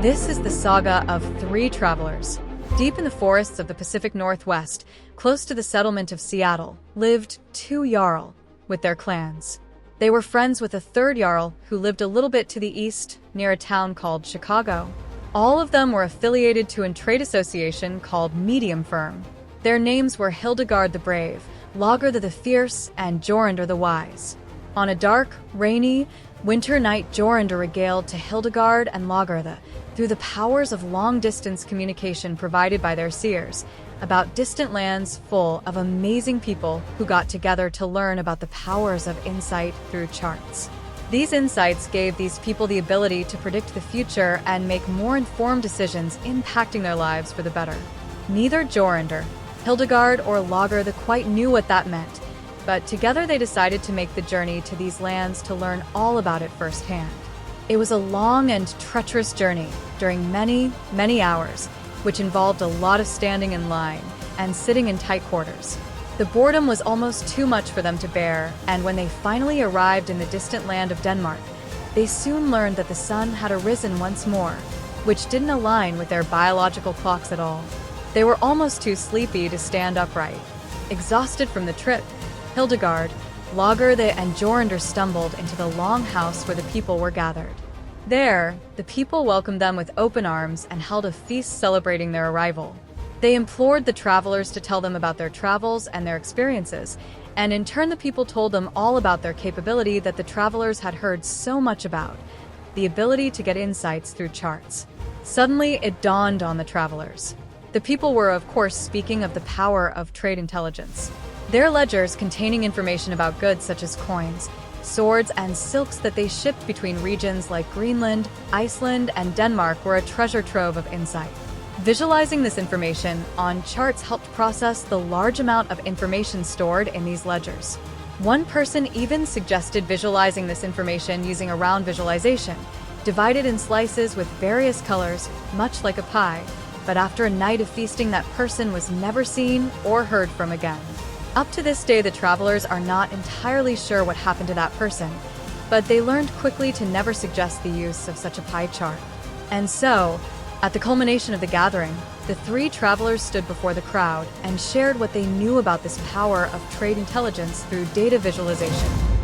This is the saga of three travelers. Deep in the forests of the Pacific Northwest, close to the settlement of Seattle, lived two Jarl with their clans. They were friends with a third Jarl who lived a little bit to the east, near a town called Chicago. All of them were affiliated to a trade association called Medium Firm. Their names were Hildegard the Brave, Lagertha the Fierce, and Jorundr the Wise. On a dark, rainy, winter night, Jorundr regaled to Hildegard and Lagertha, through the powers of long-distance communication provided by their seers, about distant lands full of amazing people who got together to learn about the powers of insight through charts. These insights gave these people the ability to predict the future and make more informed decisions impacting their lives for the better. Neither Jorundr, Hildegard, or Lagertha quite knew what that meant, but together they decided to make the journey to these lands to learn all about it firsthand. It was a long and treacherous journey during many, many hours, which involved a lot of standing in line and sitting in tight quarters. The boredom was almost too much for them to bear, and when they finally arrived in the distant land of Denmark, they soon learned that the sun had arisen once more, which didn't align with their biological clocks at all. They were almost too sleepy to stand upright. Exhausted from the trip, Hildegard, Lagertha, and Jorundr stumbled into the long house where the people were gathered. There, the people welcomed them with open arms and held a feast celebrating their arrival. They implored the travelers to tell them about their travels and their experiences, and in turn the people told them all about their capability that the travelers had heard so much about, the ability to get insights through charts. Suddenly, it dawned on the travelers. The people were, of course, speaking of the power of trade intelligence. Their ledgers containing information about goods such as coins, swords, and silks that they shipped between regions like Greenland, Iceland, and Denmark were a treasure trove of insight. Visualizing this information on charts helped process the large amount of information stored in these ledgers. One person even suggested visualizing this information using a round visualization, divided in slices with various colors, much like a pie, but after a night of feasting, that person was never seen or heard from again. Up to this day, the travelers are not entirely sure what happened to that person, but they learned quickly to never suggest the use of such a pie chart. And so, at the culmination of the gathering, the three travelers stood before the crowd and shared what they knew about this power of trade intelligence through data visualization.